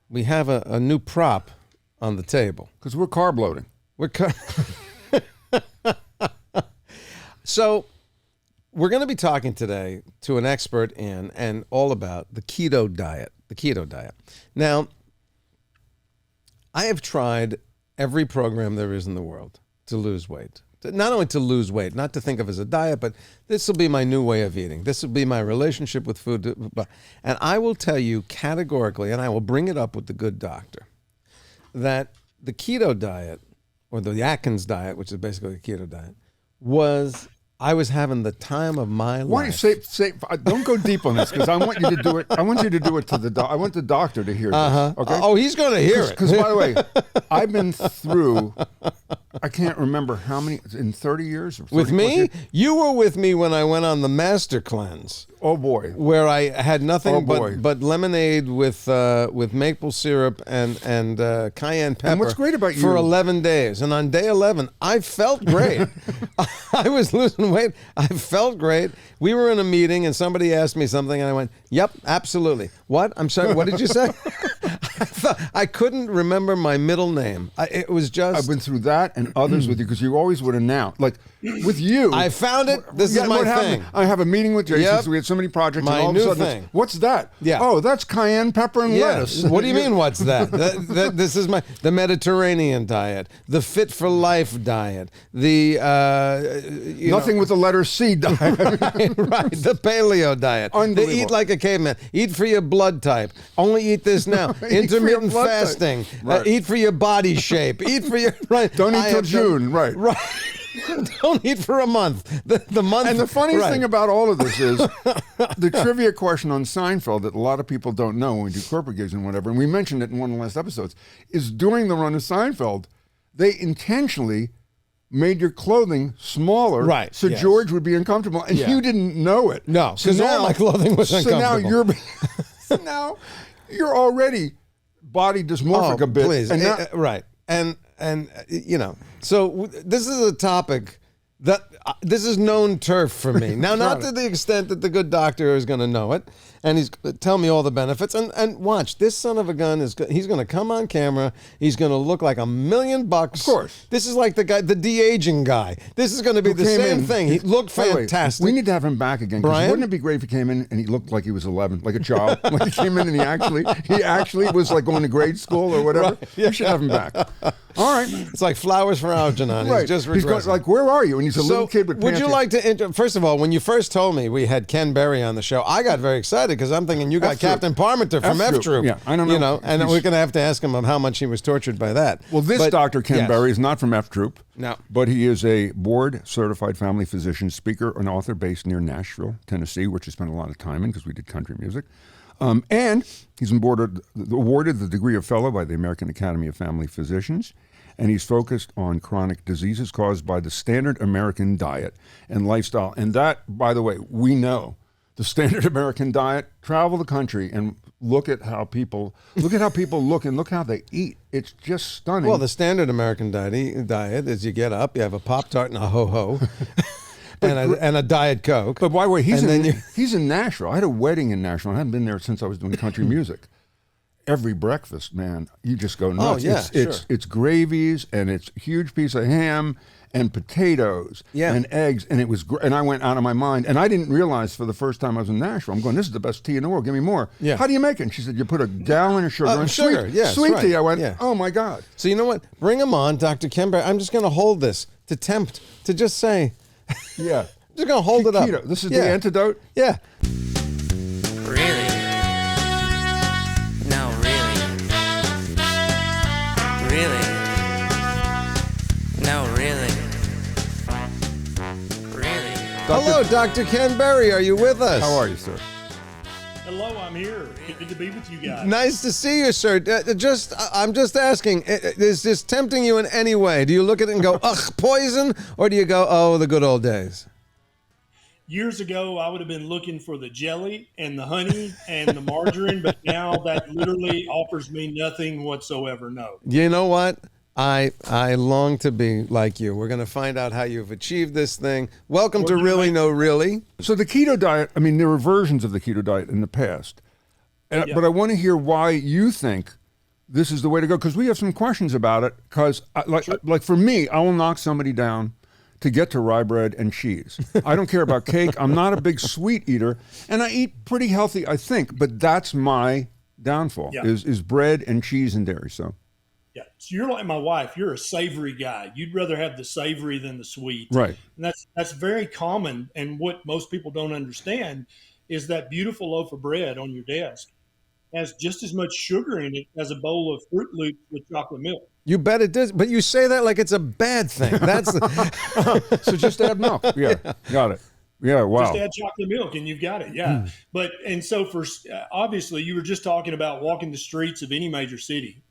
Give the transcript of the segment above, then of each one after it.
we have a new prop on the table. Because we're carb loading. So we're going to be talking today to an expert in and all about the keto diet. The keto diet. Now, I have tried every program there is in the world to lose weight. Not only to lose weight, not to think of as a diet, but this will be my new way of eating. This will be my relationship with food. And I will tell you categorically, and I will bring it up with the good doctor, that the keto diet, or the Atkins diet, which is basically the keto diet, I was having the time of my life. Why don't you say don't go deep on this, because I want you to do it. I want you to do it to the doctor. I want the doctor to hear this. Okay? Oh, he's going to hear it. Because, by the way, I've been through, I can't remember how many, in 30 years? Or 30 with me? years? You were with me when I went on the master cleanse. Oh, boy. Where I had nothing but lemonade with maple syrup and cayenne pepper. And what's great about you, for 11 days. And on day 11, I felt great. I was losing weight. I felt great. We were in a meeting and somebody asked me something and I went, yep, absolutely. What? I'm sorry, what did you say? I couldn't remember my middle name. It was just... I've been through that and others with you, because you always would announce. Like, with you... I found it. This is my thing. I have a meeting with Jason, because we had so many projects. My and all new of a sudden thing. What's that? Yeah. Oh, that's cayenne pepper and lettuce. What do you mean, what's that? This is the Mediterranean diet, the Fit for Life diet, the... Nothing with the letter C diet. right, the paleo diet. Unbelievable. They eat like a caveman. Eat for your blood type. Only eat this now. Intermittent fasting. Right. Eat for your body shape. Eat for your... Right. Don't eat till June. Right. Right. Don't eat for a month. The month. And the funniest thing about all of this is the trivia question on Seinfeld that a lot of people don't know when we do corporate gigs and whatever, and we mentioned it in one of the last episodes, is during the run of Seinfeld, they intentionally made your clothing smaller, right? So yes. George would be uncomfortable, and you didn't know it. No, because all my clothing was uncomfortable. So now you're already body dysmorphic a bit. Please, and right, and you know, so this is a topic that this is known turf for me. Now, not to the extent that the good doctor is going to know it, and he's tell me all the benefits. And watch, this son of a gun he's going to come on camera. He's going to look like $1 million. Of course. This is like the de-aging guy. This is going to be the same thing. He looked fantastic. We need to have him back again. Brian? Wouldn't it be great if he came in and he looked like he was 11, like a child? Like he came in and he actually was like going to grade school or whatever. Right. Yeah. We should have him back. All right. It's like flowers for Algernon. Right. He's just He's going, like, where are you? And he's a little kid with would you like to, first of all, when you first told me we had Ken Berry on the show, I got very excited because I'm thinking you got Captain Parmenter from F Troop. Yeah, I don't know. You know, and we're going to have to ask him how much he was tortured by that. Well, Dr. Ken Berry is not from F Troop. No. But he is a board-certified family physician, speaker, and author based near Nashville, Tennessee, which I spent a lot of time in because we did country music. And he's awarded the degree of fellow by the American Academy of Family Physicians. And he's focused on chronic diseases caused by the standard American diet and lifestyle. And that, by the way, we know the standard American diet. Travel the country and look at how people look and look how they eat. It's just stunning. Well, the standard American diet is you get up, you have a Pop-Tart and a ho-ho. and a Diet Coke. But by the way, he's in Nashville. I had a wedding in Nashville. I hadn't been there since I was doing country music. Every breakfast, man, you just go nuts. Oh, yeah, it's gravies, and it's a huge piece of ham and potatoes and eggs, and it was and I went out of my mind, and I didn't realize for the first time I was in Nashville, I'm going, this is the best tea in the world, give me more. Yeah. How do you make it? And she said, you put a gallon of sugar and sweet tea. I went, oh my God. So you know what? Bring him on, Dr. Ken Berry. I'm just going to hold this to just say, yeah. Just going to hold it up. Keto. This is the antidote? Yeah. Really? No, really? Really? No, really? Really? Hello, Dr. Ken Berry. Are you with us? How are you, sir? Hello, I'm here. Good to be with you guys. Nice to see you, sir. I'm just asking, is this tempting you in any way? Do you look at it and go, ugh, poison? Or do you go, oh, the good old days? Years ago, I would have been looking for the jelly and the honey and the margarine, but now that literally offers me nothing whatsoever. No. You know what? I long to be like you. We're going to find out how you've achieved this thing. Welcome to Really No Really. So the keto diet, there were versions of the keto diet in the past. But I want to hear why you think this is the way to go, because we have some questions about it. Because like for me, I will knock somebody down to get to rye bread and cheese. I don't care about cake. I'm not a big sweet eater, and I eat pretty healthy, I think. But that's my downfall is bread and cheese and dairy. So. Yeah. So you're like my wife. You're a savory guy. You'd rather have the savory than the sweet. Right. And that's very common. And what most people don't understand is that beautiful loaf of bread on your desk has just as much sugar in it as a bowl of Fruit Loops with chocolate milk. You bet it does. But you say that like it's a bad thing. That's So just add milk. Yeah. Got it. Yeah. Wow. Just add chocolate milk and you've got it. Yeah. But, and so for, obviously you were just talking about walking the streets of any major city.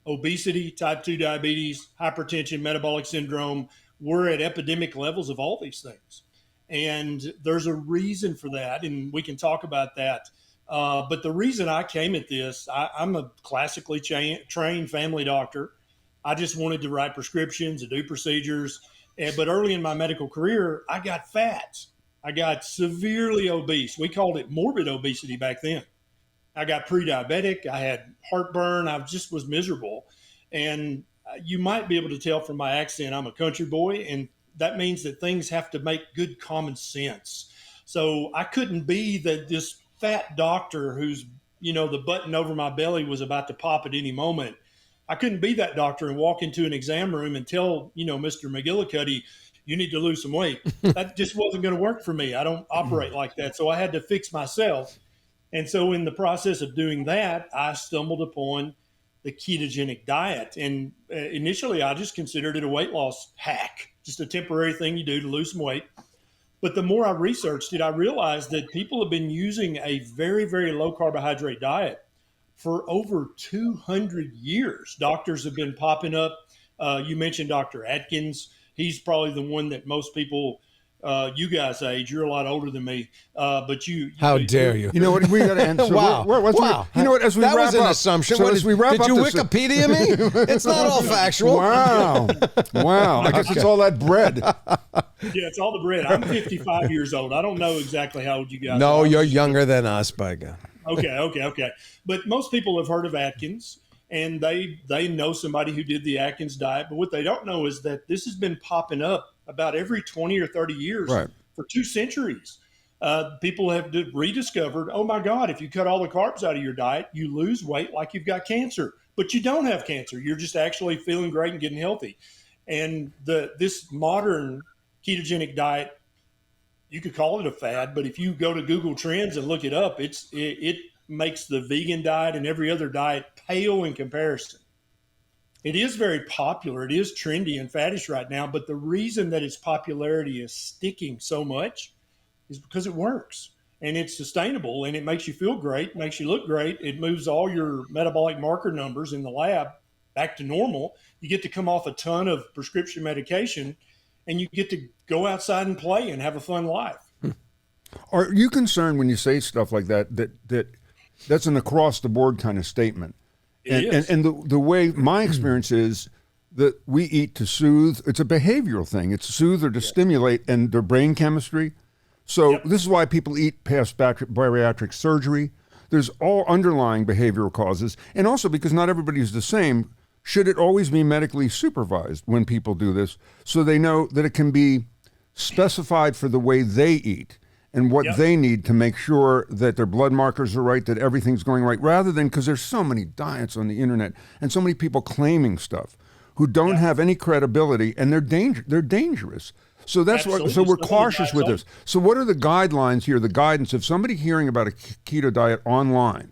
Obesity, type 2 diabetes, hypertension, metabolic syndrome, we're at epidemic levels of all these things. And there's a reason for that, and we can talk about that. But the reason I came at this, I'm a classically trained family doctor. I just wanted to write prescriptions and do procedures. But early in my medical career, I got fat. I got severely obese. We called it morbid obesity back then. I got pre-diabetic. I had heartburn. I just was miserable. And you might be able to tell from my accent, I'm a country boy. And that means that things have to make good common sense. So I couldn't be this fat doctor who's, the button over my belly was about to pop at any moment. I couldn't be that doctor and walk into an exam room and tell, Mr. McGillicuddy, you need to lose some weight. That just wasn't going to work for me. I don't operate like that. So I had to fix myself. And so in the process of doing that, I stumbled upon the ketogenic diet. And initially, I just considered it a weight loss hack, just a temporary thing you do to lose some weight. But the more I researched it, I realized that people have been using a very, very low carbohydrate diet for over 200 years. Doctors have been popping up. You mentioned Dr. Atkins. He's probably the one that most people you guys age, you're a lot older than me, but how dare you? You know what? We got to end. So wow. Wow. You know what? As we that wrap was an up, assumption. So as we wrap did up you this, Wikipedia me? It's not all factual. Wow. Wow. I guess it's all that bread. Yeah, it's all the bread. I'm 55 years old. I don't know exactly how old you guys are. No, you're younger than us, by God. Okay. But most people have heard of Atkins, and they know somebody who did the Atkins diet. But what they don't know is that this has been popping up about every 20 or 30 years. Right. For 2 centuries. People have rediscovered, oh my God, if you cut all the carbs out of your diet, you lose weight like you've got cancer. But you don't have cancer. You're just actually feeling great and getting healthy. And this modern ketogenic diet, you could call it a fad, but if you go to Google Trends and look it up, it makes the vegan diet and every other diet pale in comparison. It is very popular. It is trendy and faddish right now. But the reason that its popularity is sticking so much is because it works and it's sustainable and it makes you feel great, makes you look great. It moves all your metabolic marker numbers in the lab back to normal. You get to come off a ton of prescription medication and you get to go outside and play and have a fun life. Are you concerned when you say stuff like that's an across the board kind of statement? And the way my experience is that we eat to soothe. It's a behavioral thing. It's to soothe or to stimulate and their brain chemistry. So this is why people eat past bariatric surgery. There's all underlying behavioral causes. And also because not everybody is the same, should it always be medically supervised when people do this so they know that it can be specified for the way they eat and what they need to make sure that their blood markers are right, that everything's going right, rather than, because there's so many diets on the internet and so many people claiming stuff who don't have any credibility, and they're dangerous. So that's what. So we're cautious with this. So what are the guidelines here, the guidance of somebody hearing about a keto diet online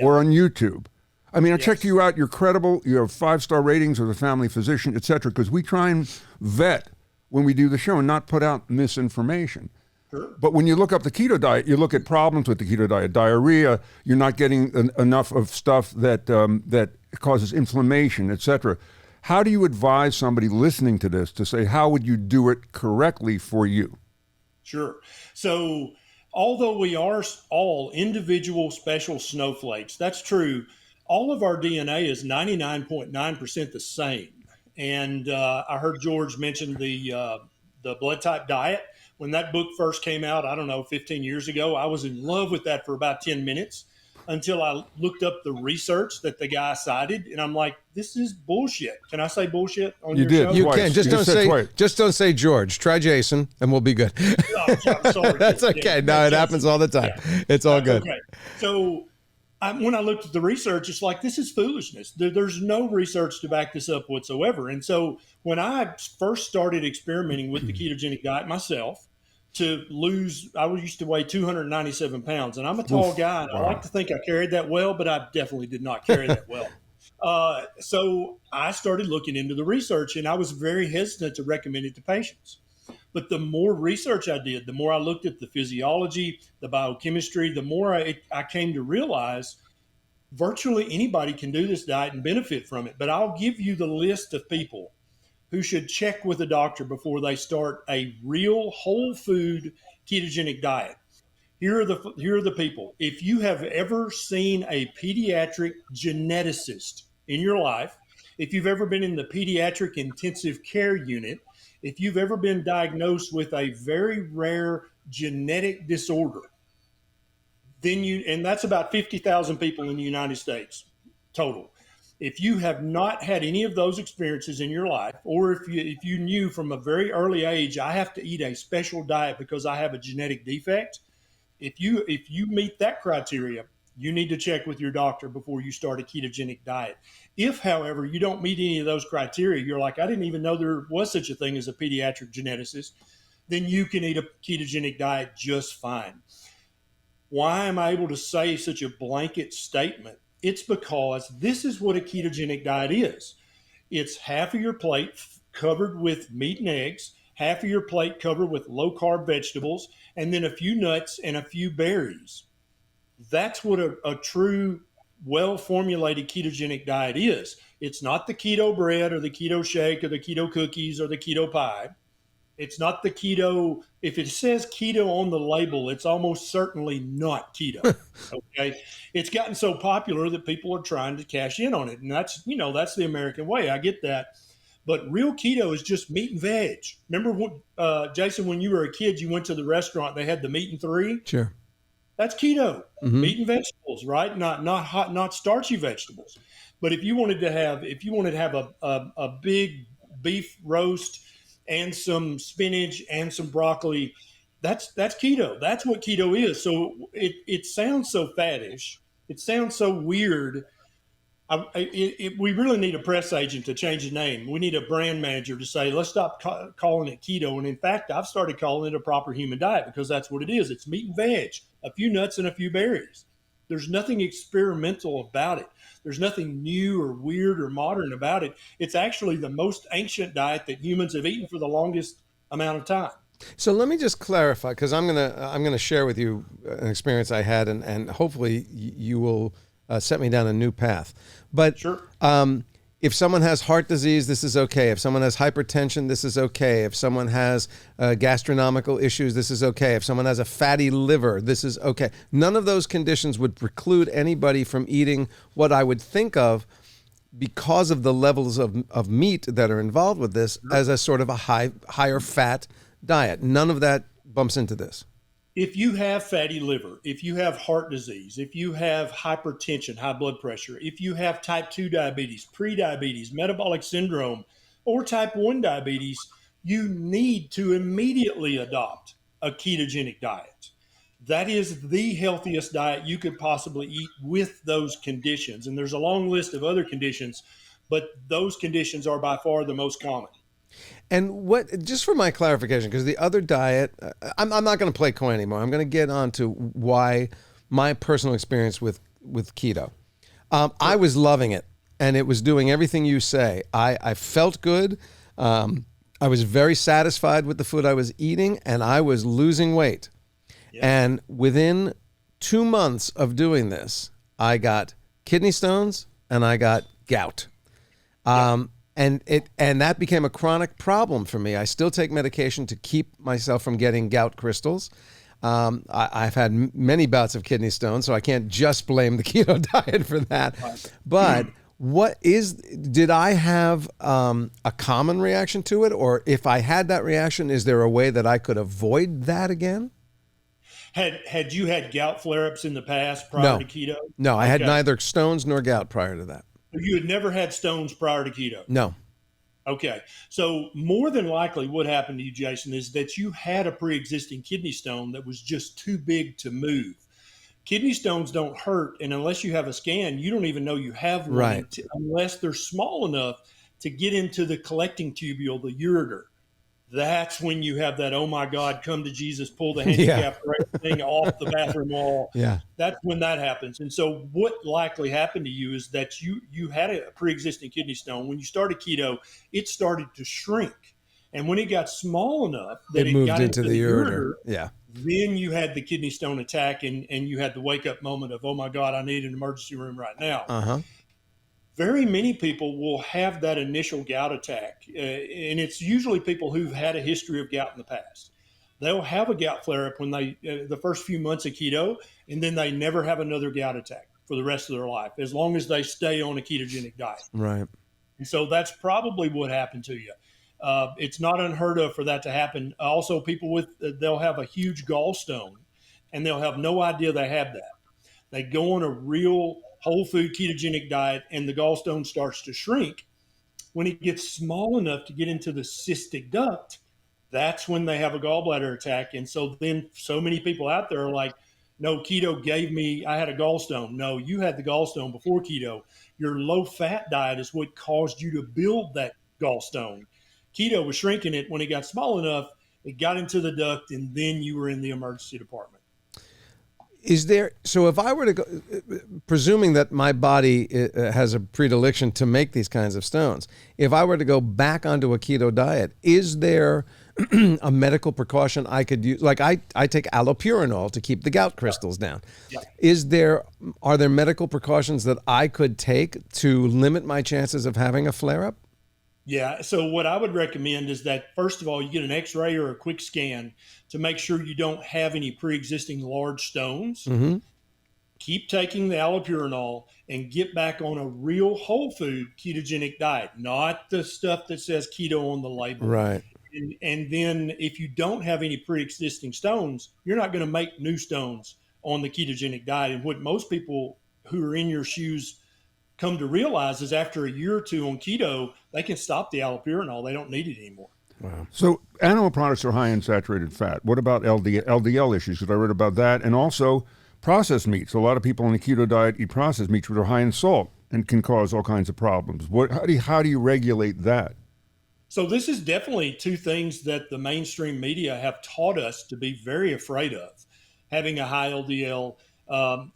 or on YouTube? I mean, I checked you out. You're credible. You have 5-star ratings of the family physician, et cetera, because we try and vet when we do the show and not put out misinformation. Sure. But when you look up the keto diet, you look at problems with the keto diet, diarrhea, you're not getting enough of stuff that causes inflammation, et cetera. How do you advise somebody listening to this to say, how would you do it correctly for you? Sure. So although we are all individual special snowflakes, that's true. All of our DNA is 99.9% the same. And I heard George mention the blood type diet. When that book first came out, I don't know, 15 years ago, I was in love with that for about 10 minutes. until I looked up the research that the guy cited, and I'm like, this is bullshit. Can I say bullshit on You your did. show? You Twice. can. Just You don't said say. twice. Just don't say George. Try Jason, and we'll be good. Oh, I'm sorry. That's okay. No, it happens all the time. It's all good. Okay. So when I looked at the research, it's like, this is foolishness. There's no research to back this up whatsoever. And so when I first started experimenting with the ketogenic diet myself, to lose, I used to weigh 297 pounds, and I'm a tall guy, and I like to think I carried that well, but I definitely did not carry that well. So I started looking into the research, and I was very hesitant to recommend it to patients. But the more research I did, the more I looked at the physiology, the biochemistry, the more I came to realize virtually anybody can do this diet and benefit from it. But I'll give you the list of people who should check with a doctor before they start a real whole food ketogenic diet. Here are the people. If you have ever seen a pediatric geneticist in your life, if you've ever been in the pediatric intensive care unit, if you've ever been diagnosed with a very rare genetic disorder, and that's about 50,000 people in the United States total. If you have not had any of those experiences in your life, or if you knew from a very early age, I have to eat a special diet because I have a genetic defect, if you meet that criteria, you need to check with your doctor before you start a ketogenic diet. If, however, you don't meet any of those criteria, you're like, I didn't even know there was such a thing as a pediatric geneticist, then you can eat a ketogenic diet just fine. Why am I able to say such a blanket statement? It's because this is what a ketogenic diet is. It's half of your plate covered with meat and eggs, half of your plate covered with low-carb vegetables, and then a few nuts and a few berries. That's what a true, well-formulated ketogenic diet is. It's not the keto bread or the keto shake or the keto cookies or the keto pie. It's not the keto. If it says keto on the label, it's almost certainly not keto. Okay. It's gotten so popular that people are trying to cash in on it. And that's the American way. I get that. But real keto is just meat and veg. Remember, Jason, when you were a kid, you went to the restaurant, they had the meat and three. Sure. That's keto, Mm-hmm. meat and vegetables, right? Not hot, not starchy vegetables. But if you wanted to have a big beef roast and some spinach and some broccoli, that's keto. That's what keto is. So it sounds so faddish. It sounds so weird. We really need a press agent to change the name. We need a brand manager to say, let's stop calling it keto. And in fact, I've started calling it a proper human diet because that's what it is. It's meat and veg, a few nuts and a few berries. There's nothing experimental about it. There's nothing new or weird or modern about it. It's actually the most ancient diet that humans have eaten for the longest amount of time. So let me just clarify, because I'm gonna share with you an experience I had, and hopefully you will set me down a new path. But Sure. If someone has heart disease, this is okay. If someone has hypertension, this is okay. If someone has gastronomical issues, this is okay. If someone has a fatty liver, this is okay. None of those conditions would preclude anybody from eating what I would think of, because of the levels of meat that are involved with this, as a sort of a higher fat diet. None of that bumps into this. If you have fatty liver, if you have heart disease, if you have hypertension, high blood pressure, if you have type 2 diabetes, prediabetes, metabolic syndrome, or type 1 diabetes, you need to immediately adopt a ketogenic diet. That is the healthiest diet you could possibly eat with those conditions. And there's a long list of other conditions, but those conditions are by far the most common. And what, just for my clarification, because the other diet, I'm not going to play coy anymore. I'm going to get on to why my personal experience with keto. I was loving it, and it was doing everything you say. I felt good. I was very satisfied with the food I was eating, and I was losing weight. Yeah. And within 2 months of doing this, I got kidney stones and I got gout. And that became a chronic problem for me. I still take medication to keep myself from getting gout crystals. I've had many bouts of kidney stones, so I can't just blame the keto diet for that. But did I have a common reaction to it? Or if I had that reaction, is there a way that I could avoid that again? Had you had gout flare-ups in the past prior No. to keto? No, I had Okay. neither stones nor gout prior to that. You had never had stones prior to keto? No. Okay. So more than likely what happened to you, Jason, is that you had a pre-existing kidney stone that was just too big to move. Kidney stones don't hurt, and unless you have a scan, you don't even know you have one Right. unless they're small enough to get into the collecting tubule, the ureter. That's when you have that, oh my God, come to Jesus, pull the handicap thing off the bathroom wall. Yeah. That's when that happens. And so what likely happened to you is that you had a pre-existing kidney stone. When you started keto, it started to shrink. And when it got small enough that It it moved got into the ureter. ureter, Yeah. then you had the kidney stone attack and you had the wake up moment of, oh my God, I need an emergency room right now. Uh-huh. Very many people will have that initial gout attack, and it's usually people who've had a history of gout in the past. They'll have a gout flare-up when they the first few months of keto, and then they never have another gout attack for the rest of their life, as long as they stay on a ketogenic diet. Right. And so that's probably what happened to you. It's not unheard of for that to happen. Also, people with they'll have a huge gallstone, and they'll have no idea they have that. They go on a real whole food ketogenic diet, and the gallstone starts to shrink. When it gets small enough to get into the cystic duct, that's when they have a gallbladder attack. And so then so many people out there are like, no, keto gave me, I had a gallstone. No, you had the gallstone before keto. Your low fat diet is what caused you to build that gallstone. Keto was shrinking it. When it got small enough, it got into the duct, and then you were in the emergency department. Is there, so if I were to go, presuming that my body has a predilection to make these kinds of stones, if I were to go back onto a keto diet, is there a medical precaution I could use? Like I take allopurinol to keep the gout crystals down. Yeah. Are there medical precautions that I could take to limit my chances of having a flare-up? Yeah. So what I would recommend is that, first of all, you get an x-ray or a quick scan to make sure you don't have any pre-existing large stones. Mm-hmm. Keep taking the allopurinol and get back on a real whole food ketogenic diet, not the stuff that says keto on the label. Right. And then if you don't have any pre-existing stones, you're not going to make new stones on the ketogenic diet. And what most people who are in your shoes come to realize is after a year or two on keto, they can stop the allopurinol. They don't need it anymore. Wow. So animal products are high in saturated fat. What about LDL issues? Because I read about that. And also processed meats. A lot of people on the keto diet eat processed meats, which are high in salt and can cause all kinds of problems. How do you regulate that? So this is definitely two things that the mainstream media have taught us to be very afraid of. Having a high LDL,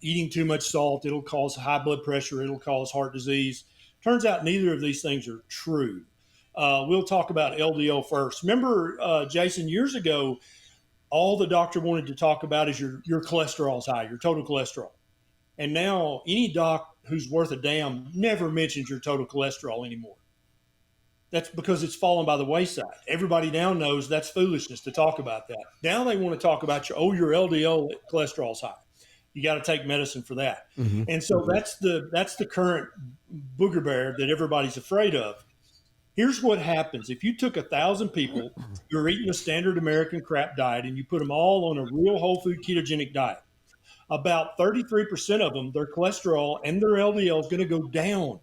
eating too much salt, it'll cause high blood pressure, it'll cause heart disease. Turns out neither of these things are true. We'll talk about LDL first. Remember, Jason, years ago, all the doctor wanted to talk about is your cholesterol's high, your total cholesterol. And now any doc who's worth a damn never mentions your total cholesterol anymore. That's because it's fallen by the wayside. Everybody now knows that's foolishness to talk about that. Now they want to talk about your LDL cholesterol's high. You got to take medicine for that. Mm-hmm. And so that's the current booger bear that everybody's afraid of. Here's what happens. If you took 1,000 people who are eating a standard American crap diet and you put them all on a real whole food ketogenic diet, about 33% of them, their cholesterol and their LDL is going to go down.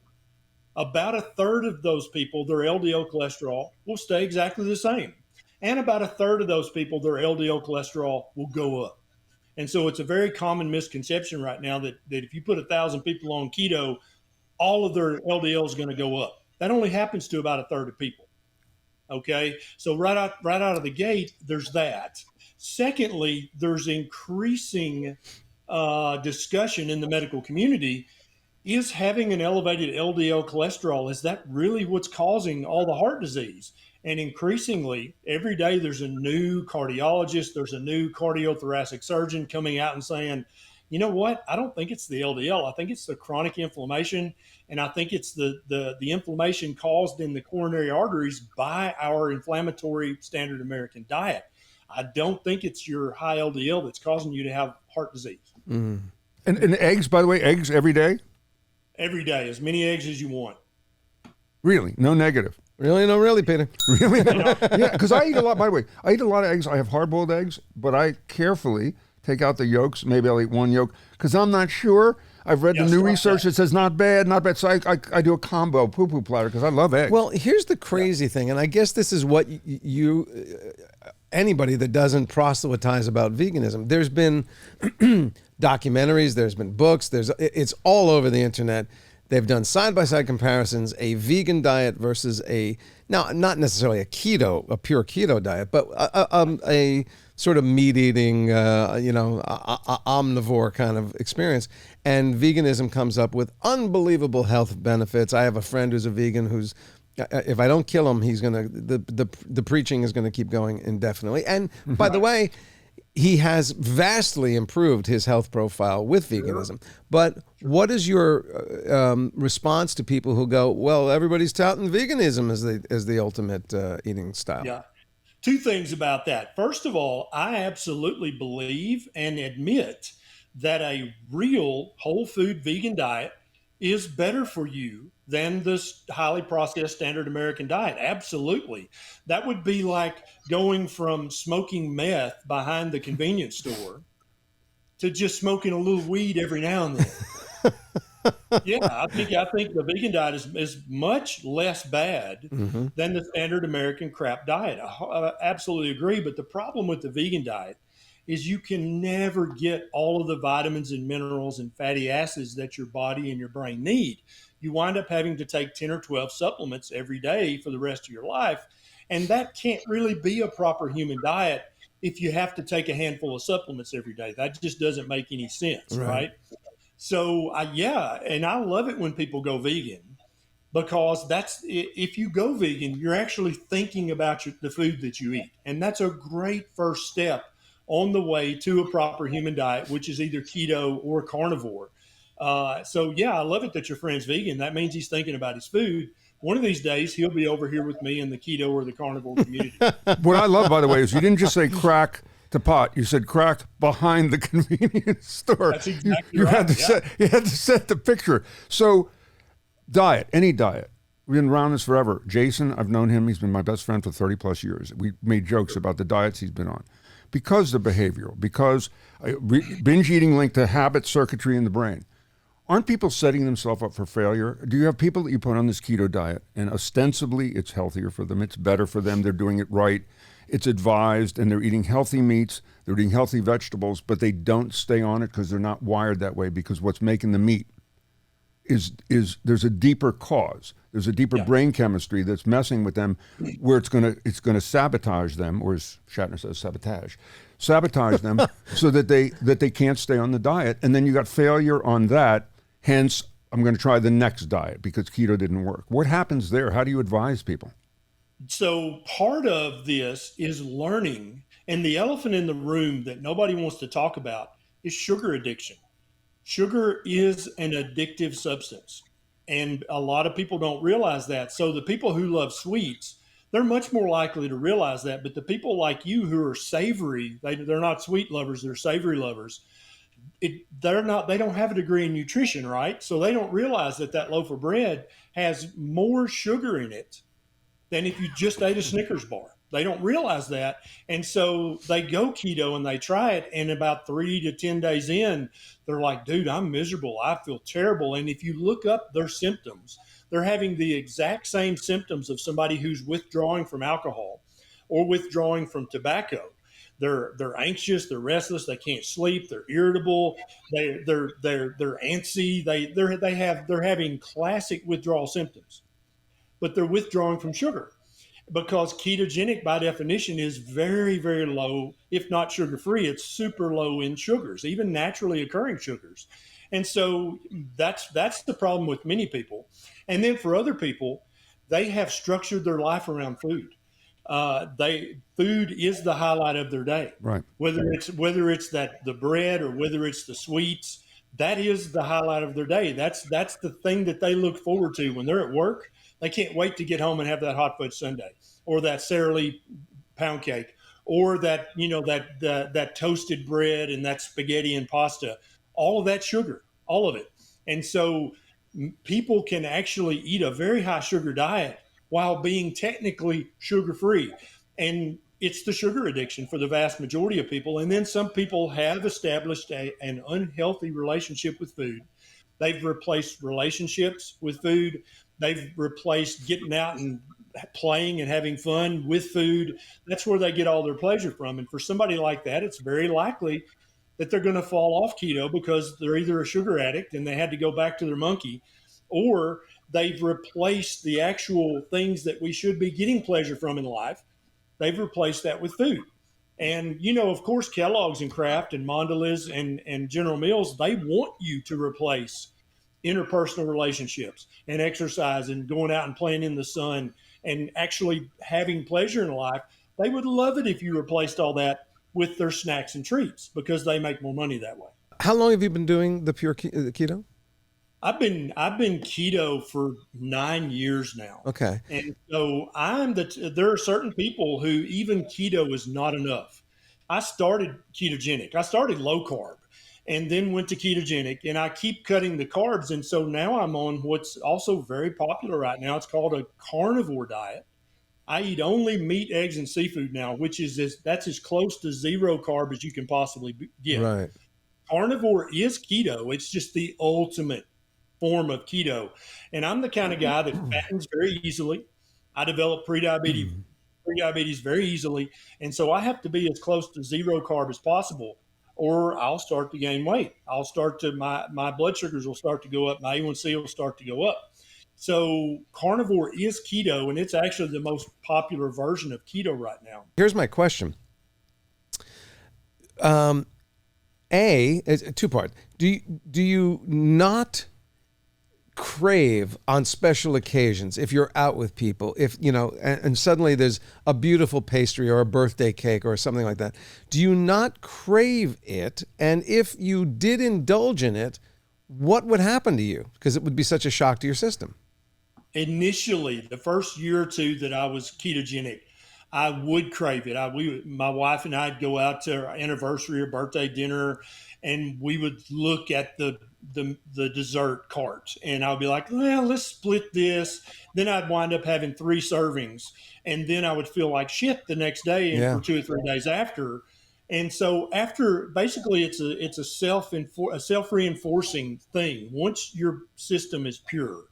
About a third of those people, their LDL cholesterol will stay exactly the same. And about a third of those people, their LDL cholesterol will go up. And so it's a very common misconception right now that if you put 1,000 people on keto, all of their LDL is going to go up. That only happens to about a third of people. Okay, so right out of the gate, there's that. Secondly, there's increasing discussion in the medical community. Is having an elevated LDL cholesterol, is that really what's causing all the heart disease? And increasingly, every day there's a new cardiologist, there's a new cardiothoracic surgeon coming out and saying, you know what, I don't think it's the LDL. I think it's the chronic inflammation, and I think it's the inflammation caused in the coronary arteries by our inflammatory standard American diet. I don't think it's your high LDL that's causing you to have heart disease. Mm. And eggs, by the way, eggs every day? Every day, as many eggs as you want. Really? No negative? Really? No, really, Peter. Really? Yeah, because I eat a lot, by the way, I eat a lot of eggs. I have hard-boiled eggs, but I carefully take out the yolks. Maybe I'll eat one yolk because I'm not sure. I've read Yeah, the new start research that says not bad, not bad. So I do a combo poo-poo platter because I love eggs. Well, here's the crazy thing, and I guess this is what you anybody that doesn't proselytize about veganism. There's been documentaries, there's been books, it's all over the internet. They've done side-by-side comparisons, a vegan diet versus now not necessarily a pure keto diet, but a sort of meat-eating, omnivore kind of experience. And veganism comes up with unbelievable health benefits. I have a friend who's a vegan who's, if I don't kill him, he's gonna the preaching is gonna keep going indefinitely. And by the way, he has vastly improved his health profile with veganism. But what is your response to people who go, well, everybody's touting veganism as the ultimate eating style? Yeah. Two things about that. First of all, I absolutely believe and admit that a real whole food vegan diet is better for you than this highly processed standard American diet. Absolutely. That would be like going from smoking meth behind the convenience store to just smoking a little weed every now and then. Yeah, I think the vegan diet is much less bad than the standard American crap diet. I absolutely agree. But the problem with the vegan diet is you can never get all of the vitamins and minerals and fatty acids that your body and your brain need. You wind up having to take 10 or 12 supplements every day for the rest of your life. And that can't really be a proper human diet if you have to take a handful of supplements every day. That just doesn't make any sense, right? So, and I love it when people go vegan because if you go vegan, you're actually thinking about the food that you eat. And that's a great first step on the way to a proper human diet, which is either keto or carnivore. I love it that your friend's vegan. That means he's thinking about his food. One of these days, he'll be over here with me in the keto or the carnivore community. What I love, by the way, is you didn't just say crack to pot. You said crack behind the convenience store. That's exactly you right. Had to you had to set the picture. So, any diet. We've been around this forever. Jason, I've known him. He's been my best friend for 30 plus years. We made jokes about the diets he's been on because they're behavioral, because binge eating linked to habit circuitry in the brain. Aren't people setting themselves up for failure? Do you have people that you put on this keto diet and ostensibly it's healthier for them, it's better for them, they're doing it right, it's advised, and they're eating healthy meats, they're eating healthy vegetables, but they don't stay on it because they're not wired that way, because what's making the meat is there's a deeper cause. There's a deeper brain chemistry that's messing with them, where it's gonna sabotage them, or as Shatner says, sabotage them, so that they can't stay on the diet, and then you got failure on that. Hence, I'm going to try the next diet because keto didn't work. What happens there? How do you advise people? So part of this is learning, and the elephant in the room that nobody wants to talk about is sugar addiction. Sugar is an addictive substance, and a lot of people don't realize that. So the people who love sweets, they're much more likely to realize that. But the people like you who are savory, they're not sweet lovers, they're savory lovers. They don't have a degree in nutrition, right? So they don't realize that loaf of bread has more sugar in it than if you just ate a Snickers bar. They don't realize that. And so they go keto and they try it. And about 3 to 10 days in, they're like, dude, I'm miserable. I feel terrible. And if you look up their symptoms, they're having the exact same symptoms of somebody who's withdrawing from alcohol or withdrawing from tobacco. They're anxious, they're restless, they can't sleep, they're irritable, they're antsy, they're having classic withdrawal symptoms, but they're withdrawing from sugar because ketogenic by definition is very, very low, if not sugar free. It's super low in sugars, even naturally occurring sugars. And so that's the problem with many people. And then for other people, they have structured their life around food. Food is the highlight of their day. Right. Whether it's the bread or whether it's the sweets, that is the highlight of their day. That's the thing that they look forward to when they're at work. They can't wait to get home and have that hot fudge sundae or that Sara Lee pound cake or that that toasted bread and that spaghetti and pasta. All of that sugar, all of it. And so people can actually eat a very high sugar diet while being technically sugar free. And it's the sugar addiction for the vast majority of people. And then some people have established an unhealthy relationship with food. They've replaced relationships with food. They've replaced getting out and playing and having fun with food. That's where they get all their pleasure from. And for somebody like that, it's very likely that they're going to fall off keto because they're either a sugar addict and they had to go back to their monkey, or they've replaced the actual things that we should be getting pleasure from in life. They've replaced that with food. And, you know, of course, Kellogg's and Kraft and Mondelez and General Mills, they want you to replace interpersonal relationships and exercise and going out and playing in the sun and actually having pleasure in life. They would love it if you replaced all that with their snacks and treats because they make more money that way. How long have you been doing the pure keto? I've been keto for 9 years now. Okay. And so there are certain people who even keto is not enough. I started ketogenic. I started low carb and then went to ketogenic, and I keep cutting the carbs. And so now I'm on what's also very popular right now. It's called a carnivore diet. I eat only meat, eggs, and seafood now, which is that's as close to zero carb as you can possibly get. Right. Carnivore is keto. It's just the ultimate form of keto. And I'm the kind of guy that fattens very easily. I develop prediabetes very easily. And so I have to be as close to zero carb as possible, or I'll start to gain weight. My blood sugars will start to go up. My A1C will start to go up. So carnivore is keto, and it's actually the most popular version of keto right now. Here's my question. It's a two-part. Do you not crave on special occasions if you're out with people, if you know, and suddenly there's a beautiful pastry or a birthday cake or something like that, do you not crave it? And if you did indulge in it, what would happen to you? Because it would be such a shock to your system. Initially, the first year or two that I was ketogenic, I would crave it. My wife and I'd go out to our anniversary or birthday dinner, and we would look at the dessert cart, and I would be like, well, let's split this. Then I'd wind up having 3 servings, and then I would feel like shit the next day and for 2 or 3 days after. And so after, basically, it's a self-reinforcing thing. Once your system is pure,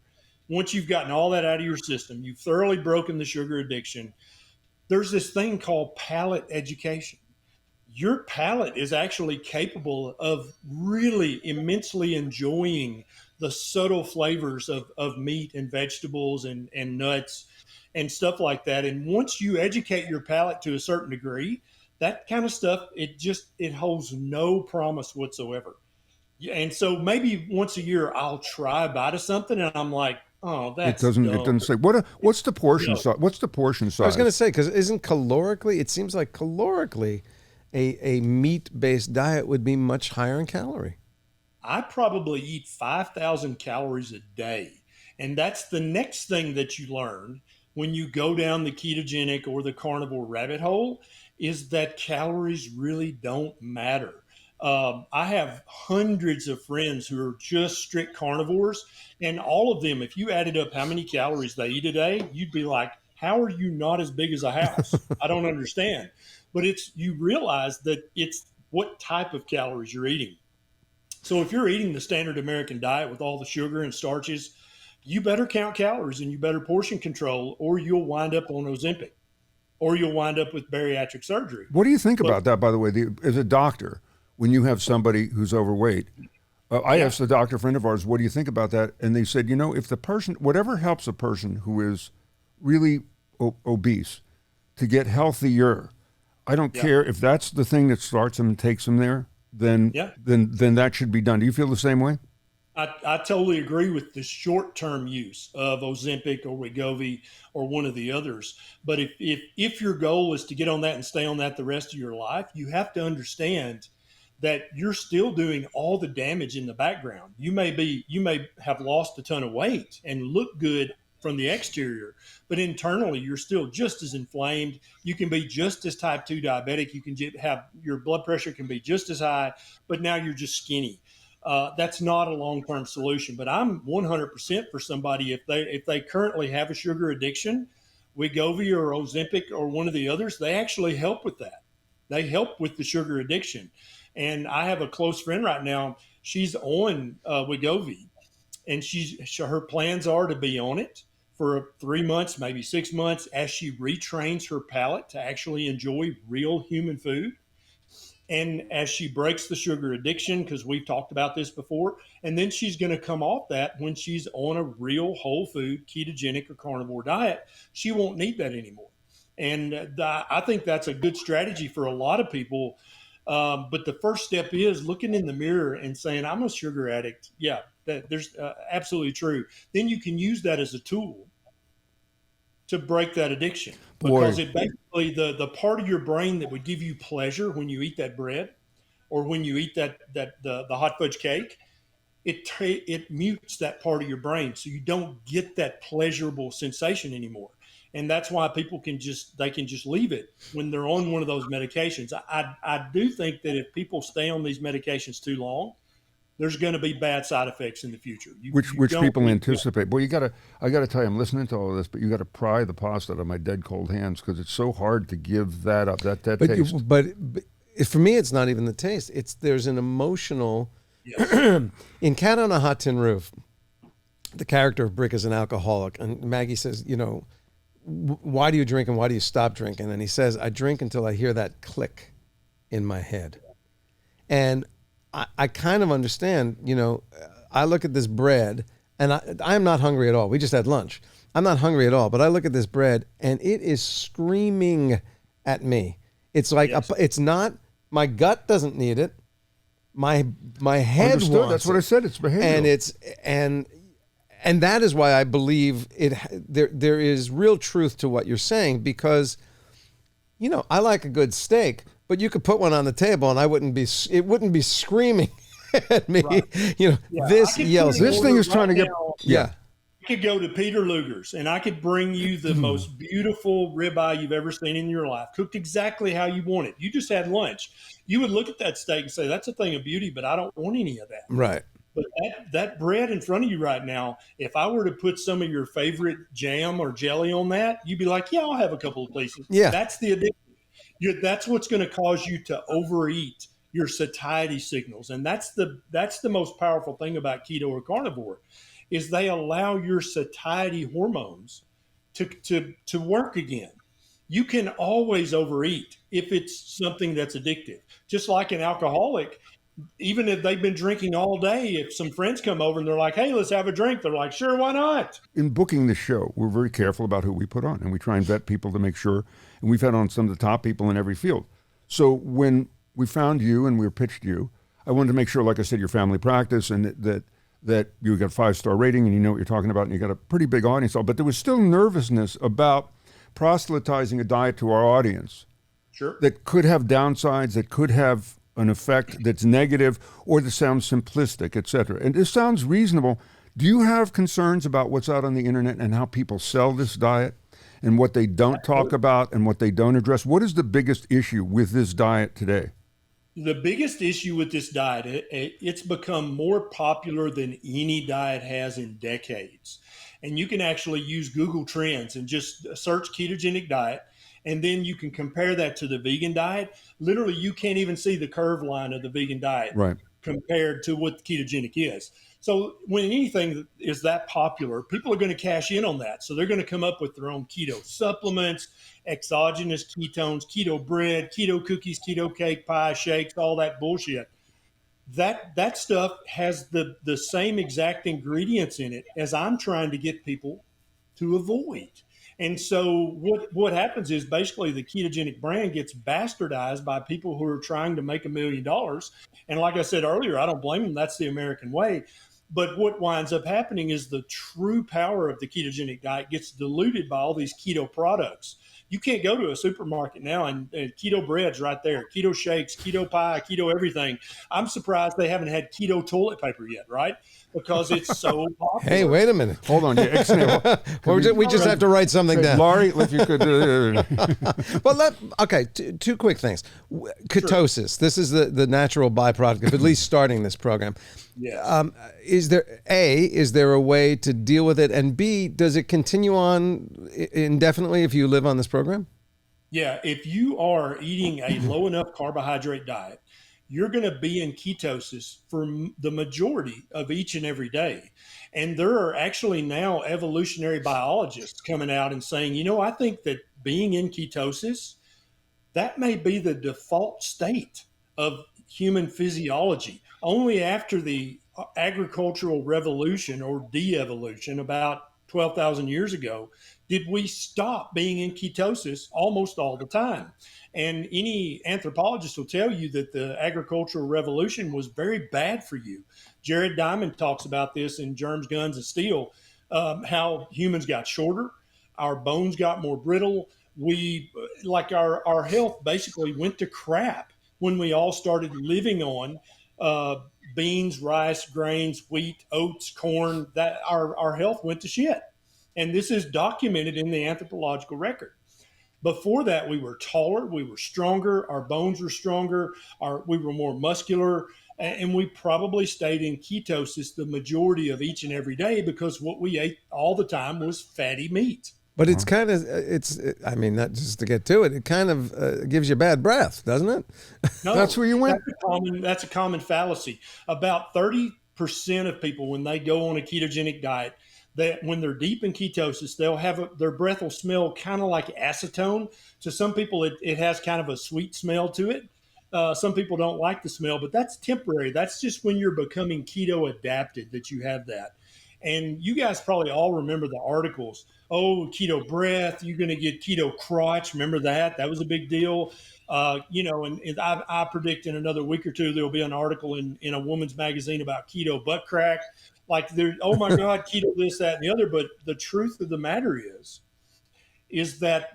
once you've gotten all that out of your system, you've thoroughly broken the sugar addiction, there's this thing called palate education. Your palate is actually capable of really immensely enjoying the subtle flavors of meat and vegetables and nuts and stuff like that. And once you educate your palate to a certain degree, that kind of stuff, it holds no promise whatsoever. And so maybe once a year I'll try a bite of something and I'm like, oh, that's it dumb. doesn't say what's the portion size? What's the portion size? I was going to say, because it seems like calorically a meat-based diet would be much higher in calorie. I probably eat 5,000 calories a day. And that's the next thing that you learn when you go down the ketogenic or the carnivore rabbit hole, is that calories really don't matter. I have hundreds of friends who are just strict carnivores, and all of them, if you added up how many calories they eat a day, you'd be like, how are you not as big as a house? I don't understand. But you realize that it's what type of calories you're eating. So if you're eating the standard American diet with all the sugar and starches, you better count calories and you better portion control, or you'll wind up on Ozempic, or you'll wind up with bariatric surgery. What do you think about that, by the way, as a doctor, when you have somebody who's overweight? I asked a doctor friend of ours, what do you think about that? And they said, if the person, whatever helps a person who is really obese to get healthier, I don't care if that's the thing that starts them and takes them there, then that should be done. Do you feel the same way? I totally agree with the short-term use of Ozempic or Wegovy or one of the others. But if your goal is to get on that and stay on that the rest of your life, you have to understand that you're still doing all the damage in the background. You may have lost a ton of weight and look good from the exterior, but internally you're still just as inflamed. You can be just as type 2 diabetic. You can have your blood pressure can be just as high, but now you're just skinny. That's not a long-term solution. But I'm 100% for somebody if they currently have a sugar addiction, Wegovy or Ozempic or one of the others, they actually help with that. They help with the sugar addiction. And I have a close friend right now. She's on Wegovy, and her plans are to be on it for 3 months, maybe 6 months, as she retrains her palate to actually enjoy real human food. And as she breaks the sugar addiction, because we've talked about this before, and then she's going to come off that when she's on a real whole food, ketogenic or carnivore diet, she won't need that anymore. And I think that's a good strategy for a lot of people. But the first step is looking in the mirror and saying, I'm a sugar addict. Yeah, there's absolutely true. Then you can use that as a tool to break that addiction. Because it basically, the part of your brain that would give you pleasure when you eat that bread or when you eat the hot fudge cake, it mutes that part of your brain. So you don't get that pleasurable sensation anymore. And that's why people can just leave it when they're on one of those medications. I do think that if people stay on these medications too long, there's going to be bad side effects in the future. Which people anticipate. Well, I got to tell you, I'm listening to all of this, but you got to pry the pasta out of my dead cold hands because it's so hard to give that up. That taste. But for me, it's not even the taste. There's an emotional. Yes. In Cat on a Hot Tin Roof, the character of Brick is an alcoholic, and Maggie says, why do you drink and why do you stop drinking? And he says, I drink until I hear that click in my head. And I kind of understand, I look at this bread and I'm not hungry at all. We just had lunch. I'm not hungry at all, but I look at this bread and it is screaming at me. It's like, it's not, my gut doesn't need it. My head Understood. wants That's what I said. It's behavioral. And that is why I believe there is real truth to what you're saying, because, I like a good steak, but you could put one on the table and it wouldn't be screaming at me. Right. This yells. This thing is trying to get. Yeah. I could go to Peter Luger's and I could bring you the most beautiful ribeye you've ever seen in your life, cooked exactly how you want it. You just had lunch. You would look at that steak and say, that's a thing of beauty, but I don't want any of that. Right. But that bread in front of you right now, if I were to put some of your favorite jam or jelly on that, you'd be like, yeah, I'll have a couple of pieces. Yeah. That's the addiction. That's what's going to cause you to overeat your satiety signals. And that's the most powerful thing about keto or carnivore, is they allow your satiety hormones to work again. You can always overeat if it's something that's addictive. Just like an alcoholic, even if they've been drinking all day, if some friends come over and they're like, hey, let's have a drink, they're like, sure, why not? In booking the show, we're very careful about who we put on, and we try and vet people to make sure. And we've had on some of the top people in every field. So when we found you and we pitched you, I wanted to make sure, like I said, your family practice and that you got a 5-star rating and you know what you're talking about and you got a pretty big audience. But there was still nervousness about proselytizing a diet to our audience. Sure. That could have downsides, that could have an effect that's negative, or that sounds simplistic, et cetera. And this sounds reasonable. Do you have concerns about what's out on the internet and how people sell this diet and what they don't talk about and what they don't address? What is the biggest issue with this diet today? The biggest issue with this diet, it's become more popular than any diet has in decades. And you can actually use Google Trends and just search ketogenic diet, and then you can compare that to the vegan diet. Literally, you can't even see the curve line of the vegan diet compared to what the ketogenic is. So when anything is that popular, people are going to cash in on that. So they're going to come up with their own keto supplements, exogenous ketones, keto bread, keto cookies, keto cake, pie, shakes, all that bullshit. That stuff has the same exact ingredients in it as I'm trying to get people to avoid. And so what happens is basically the ketogenic brand gets bastardized by people who are trying to make $1 million. And like I said earlier, I don't blame them. That's the American way. But what winds up happening is the true power of the ketogenic diet gets diluted by all these keto products. You can't go to a supermarket now and keto bread's right there, keto shakes, keto pie, keto everything. I'm surprised they haven't had keto toilet paper yet, right? Because it's so popular. Hey, wait a minute. Hold on. Yeah, we just have to write something down. Laurie, if you could. Well, two quick things. Ketosis. This is the natural byproduct of at least starting this program. Yes. is there a way to deal with it? And B, does it continue on indefinitely if you live on this program? Yeah, if you are eating a low enough carbohydrate diet, you're going to be in ketosis for the majority of each and every day. And there are actually now evolutionary biologists coming out and saying, I think that being in ketosis, that may be the default state of human physiology. Only after the agricultural revolution or de-evolution about 12,000 years ago did we stop being in ketosis almost all the time. And any anthropologist will tell you that the agricultural revolution was very bad for you. Jared Diamond talks about this in Germs, Guns, and Steel, how humans got shorter, our bones got more brittle. Our health basically went to crap when we all started living on beans, rice, grains, wheat, oats, corn. That our health went to shit. And this is documented in the anthropological record. Before that, we were taller, we were stronger, our bones were stronger, we were more muscular, and we probably stayed in ketosis the majority of each and every day because what we ate all the time was fatty meat. But it's kind of, not just to get to it, it kind of gives you bad breath, doesn't it? No, That's where you went? That's a common fallacy. About 30% of people, when they go on a ketogenic diet, that when they're deep in ketosis, they'll have their breath will smell kind of like acetone. To some people, it has kind of a sweet smell to it. Some people don't like the smell, but that's temporary. That's just when you're becoming keto adapted that you have that. And you guys probably all remember the articles. Oh, keto breath, you're going to get keto crotch. Remember that? That was a big deal. And I predict in another week or two, there'll be an article in a woman's magazine about keto butt crack. Like, oh my God, keto this, that, and the other. But the truth of the matter is that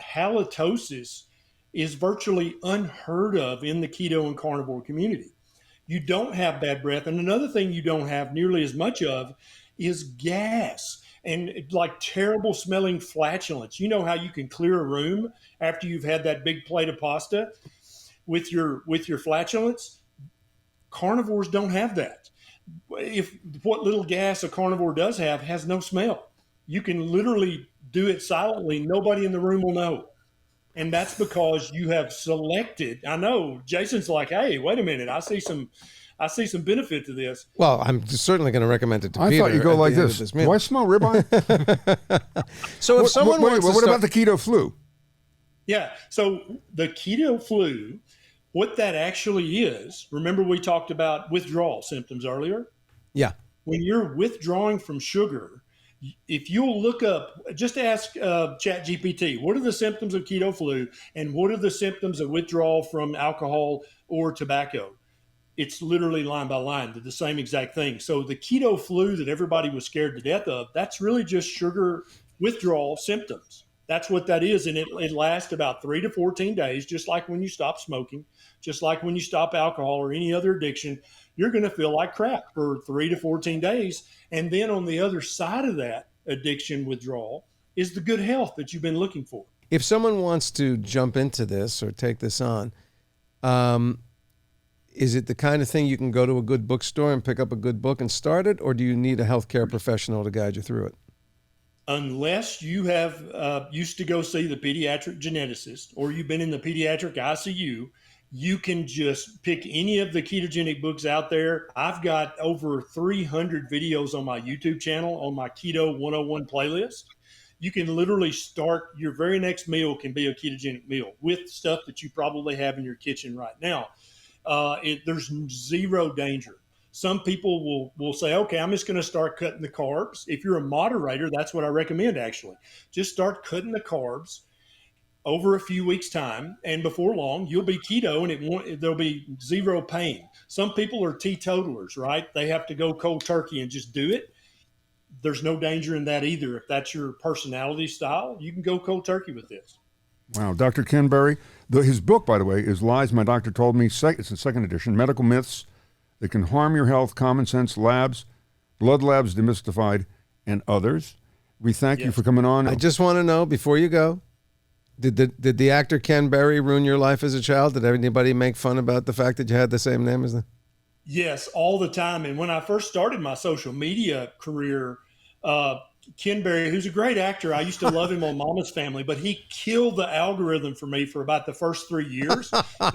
halitosis is virtually unheard of in the keto and carnivore community. You don't have bad breath. And another thing you don't have nearly as much of is gas and like terrible smelling flatulence. You know how you can clear a room after you've had that big plate of pasta with your flatulence? Carnivores don't have that. If what little gas a carnivore does have has no smell, you can literally do it silently. Nobody in the room will know. And that's because you have selected. I know Jason's like, hey, wait a minute. I see some benefit to this. Well, I'm certainly going to recommend it to Peter. I thought you go like this. Do I smell ribeye? So if someone wants to what about the keto flu? Yeah. So the keto flu, what that actually is, remember we talked about withdrawal symptoms earlier? Yeah. When you're withdrawing from sugar, if you'll look up, just ask ChatGPT, what are the symptoms of keto flu and what are the symptoms of withdrawal from alcohol or tobacco? It's literally line by line. They're the same exact thing. So the keto flu that everybody was scared to death of, that's really just sugar withdrawal symptoms. That's what that is. And it lasts about 3 to 14 days, just like when you stop smoking, just like when you stop alcohol or any other addiction. You're going to feel like crap for 3 to 14 days. And then on the other side of that addiction withdrawal is the good health that you've been looking for. If someone wants to jump into this or take this on, is it the kind of thing you can go to a good bookstore and pick up a good book and start it, or do you need a healthcare professional to guide you through it? Unless you have used to go see the pediatric geneticist or you've been in the pediatric ICU, you can just pick any of the ketogenic books out there. I've got over 300 videos on my YouTube channel on my Keto 101 playlist. You can literally start your very next meal can be a ketogenic meal with stuff that you probably have in your kitchen right now. There's zero danger. Some people will say, okay, I'm just going to start cutting the carbs. If you're a moderator, that's what I recommend actually. Just start cutting the carbs over a few weeks' time, and before long, you'll be keto, and there'll be zero pain. Some people are teetotalers, right? They have to go cold turkey and just do it. There's no danger in that either. If that's your personality style, you can go cold turkey with this. Wow, Dr. Ken Berry. His book, by the way, is Lies My Doctor Told Me. It's the second edition, Medical Myths That Can Harm Your Health, Common Sense Labs, Blood Labs Demystified, and others. We thank you for coming on. I just want to know, before you go, did the actor Ken Berry ruin your life as a child? Did anybody make fun about the fact that you had the same name as them? Yes, all the time. And when I first started my social media career, Ken Berry, who's a great actor, I used to love him on Mama's Family, but he killed the algorithm for me for about the first 3 years. But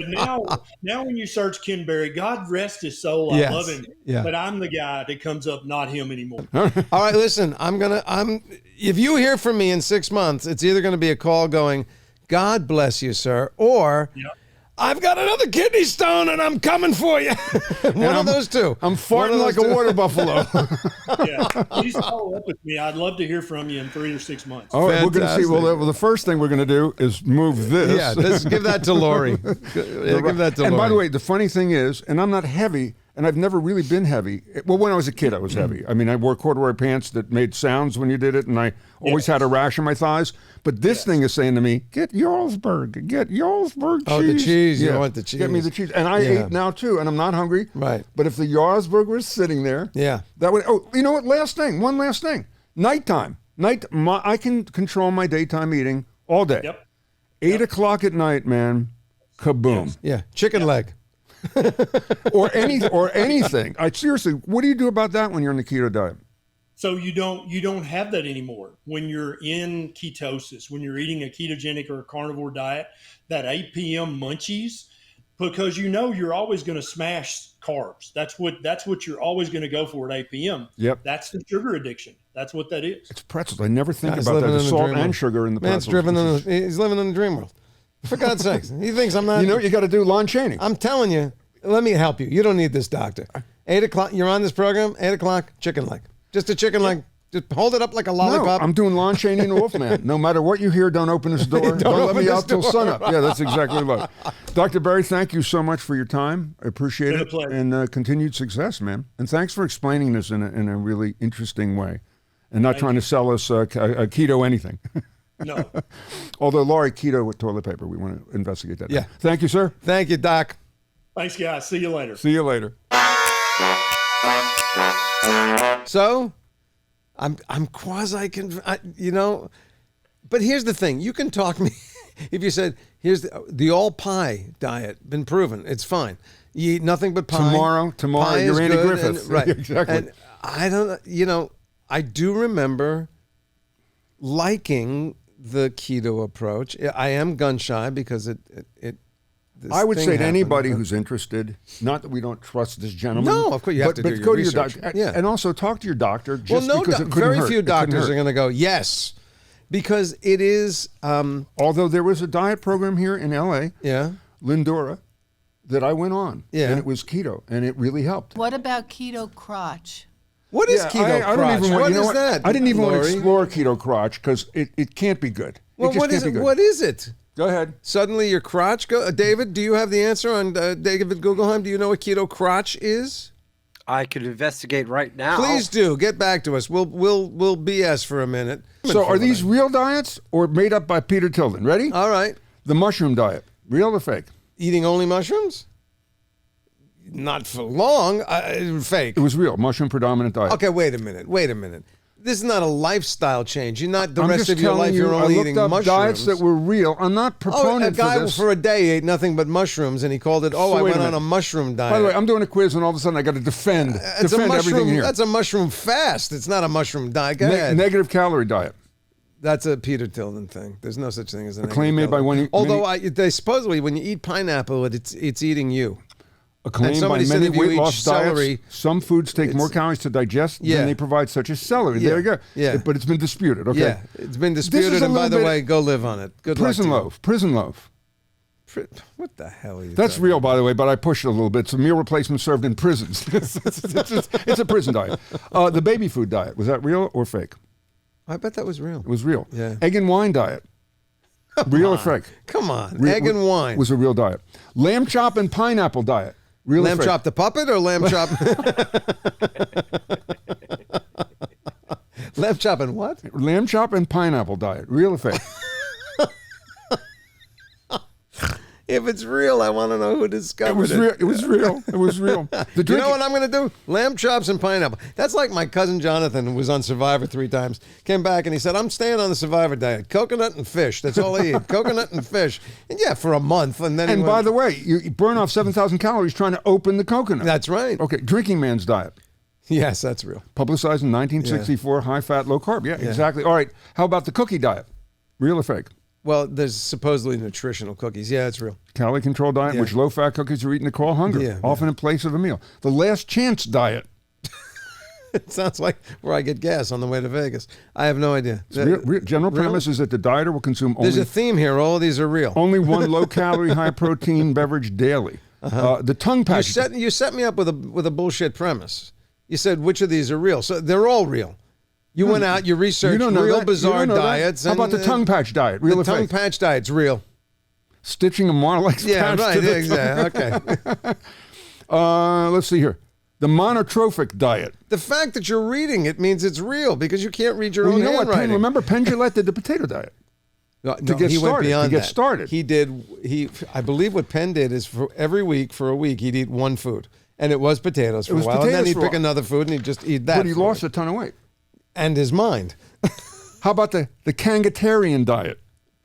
now when you search Ken Berry, God rest his soul, I Yes. love him. Yeah. But I'm the guy that comes up, not him anymore. All right, listen, if you hear from me in 6 months, it's either going to be a call going, God bless you, sir, or Yep. I've got another kidney stone and I'm coming for you. One of those two. I'm One farting of like those a two. water buffalo. Yeah, please follow up with me. I'd love to hear from you in 3 or 6 months. All right, we're going to see. Fantastic. Well, the first thing we're going to do is move this. Yeah, give that to Lori. Yeah, give that to Lori. And by the way, the funny thing is, and I'm not heavy, and I've never really been heavy. Well, when I was a kid, I was heavy. I mean, I wore corduroy pants that made sounds when you did it, and I always had a rash on my thighs. But this thing is saying to me, get Jarlsberg cheese. Oh, the cheese. You want the Get me cheese. the cheese. And I ate now, too, and I'm not hungry. Right. But if the Jarlsberg was sitting there, Yeah. that would, oh, you know what? One last thing. Nighttime. I can control my daytime eating all day. Yep. 8 o'clock at night, man, kaboom. Yes. Yeah, chicken leg. or anything. Seriously, what do you do about that when you're on the keto diet? So you don't have that anymore when you're in ketosis, when you're eating a ketogenic or a carnivore diet, that 8 p.m. munchies, because you're always going to smash carbs. That's what you're always going to go for at 8 p.m. Yep. That's the sugar addiction. That's what that is. It's pretzels. I never think Guy's about that. living The in the salt dream and world. sugar in the Man's pretzels. he's living in the dream world. For God's sakes. He thinks I'm not. You know what you got to do? Lon Chaney. I'm telling you, let me help you. You don't need this doctor. 8 o'clock, you're on this program, 8 o'clock, chicken leg. Just a chicken leg. Just hold it up like a No, lollipop. I'm doing Lon Chaney and the Wolfman. No matter what you hear, don't open this door. don't let open me this out till door. sunup. Yeah, that's exactly right. Dr. Berry, thank you so much for your time. I appreciate Been a it. pleasure. And continued success, man. And thanks for explaining this in a really interesting way and not trying to sell us a keto anything. No. Although, Laurie, keto with toilet paper, we want to investigate that. Yeah. Thank you, sir. Thank you, Doc. Thanks, guys. See you later. See you later. So, I'm quasi but here's the thing. You can talk me if you said, here's the all pie diet, been proven. It's fine. You eat nothing but pie. Tomorrow, Pie you're is Andy good Griffith. and- right. Exactly. And I don't, I do remember liking the keto approach. I am gun shy because this I would thing say to happened, anybody but- who's interested, not that we don't trust this gentleman. No, of course, you have to do your go to research. your doctor. Yeah. And also talk to your doctor Well, just no, because it couldn't very hurt. few It couldn't doctors hurt. are going to go, yes, because it is, Although there was a diet program here in L.A., yeah. Lindora, that I went on. Yeah. And it was keto, and it really helped. What about keto crotch? What is Yeah, keto I crotch? don't even want, What you know is what? that? I didn't even want to Lori? explore keto crotch because it can't be good. Well, it just what can't is be it? good. What is it? Go ahead. Suddenly your crotch go. David, do you have the answer on David Guggenheim? Do you know what keto crotch is? I could investigate right now. Please do. Get back to us. We'll BS for a minute. So are these real diets or made up by Peter Tilden? Ready? All right. The mushroom diet. Real or fake? Eating only mushrooms? Not for long. Fake. It was real. Mushroom predominant diet. Okay, wait a minute. This is not a lifestyle change. You're not the I'm rest just of your telling life. you, You're only I looked eating up mushrooms. diets that were real. I'm not a proponent guy for this. for a day ate nothing but mushrooms, and he called it. Oh, So I wait a went on minute. a mushroom diet. By the way, I'm doing a quiz, and all of a sudden I got to defend it's a everything mushroom. here. That's a mushroom fast. It's not a mushroom diet. Go ahead. Negative calorie diet. That's a Peter Tilden thing. There's no such thing as a claim made by one. Although they supposedly when you eat pineapple, it's eating you. A claim by somebody said many if you weight eat loss celery, diets. Some foods take more calories to digest Yeah. than they provide, such as celery. Yeah. There you go. Yeah. But it's been disputed. Okay. Yeah, it's been This disputed. is a And by little the bit- way, go live on it. Good luck to Prison you. loaf. Prison loaf. What the hell are you? That's talking real, by the way, but I pushed it a little bit. It's a meal replacement served in prisons. It's a prison diet. The baby food diet. Was that real or fake? I bet that was real. It was real. Yeah. Egg and wine diet. Real or fake? Come on, Real- egg and wine. Was a real diet. Lamb chop and pineapple diet. Real or Lamb fake? chop the puppet or lamb chop? Lamb chop and what? Lamb chop and pineapple diet. Real or fake? If it's real, I want to know who discovered it. It was real. It was real. It was real. The You know drinking- what I'm going to do? Lamb chops and pineapple. That's like my cousin Jonathan, who was on Survivor 3 times, came back and he said, I'm staying on the Survivor diet. Coconut and fish. That's all I eat. Coconut and fish. And yeah, for a month. And then And he by went, the way, you burn off 7,000 calories trying to open the coconut. That's right. Okay, drinking man's diet. Yes, that's real. Publicized in 1964, high fat, low carb. Yeah, exactly. All right, how about the cookie diet? Real or fake? Well, there's supposedly nutritional cookies. Yeah, it's real. Calorie control diet, Yeah. which low fat cookies are eaten to quell hunger, Yeah, often in place of a meal. The last chance diet. It sounds like where I get gas on the way to Vegas. I have no idea. General Real? premise is that the dieter will consume There's only a theme here. All of these are real. only one low calorie, high protein beverage daily. The tongue You patch. set me up with a bullshit premise. You said which of these are real. So they're all real. You went out, you researched don't know real that. bizarre You don't know that. diets. How about the tongue patch diet? Real The or tongue fake? patch diet's real. Stitching a Marlex Yeah, patch right. to the Exactly. Okay. let's see here. The monotrophic diet. The fact that you're reading it means it's real because you can't read your Well, own you know what? handwriting. Remember Penn Jillette did the potato diet. No, get he went started, beyond to get that. started. He did. I believe what Penn did is for every week for a week he'd eat one food, and it was potatoes for was a while, and then potatoes he'd for a pick while. another food and he'd just eat that. But he for a lost week. a ton of weight. And his mind. How about the Kangatarian diet?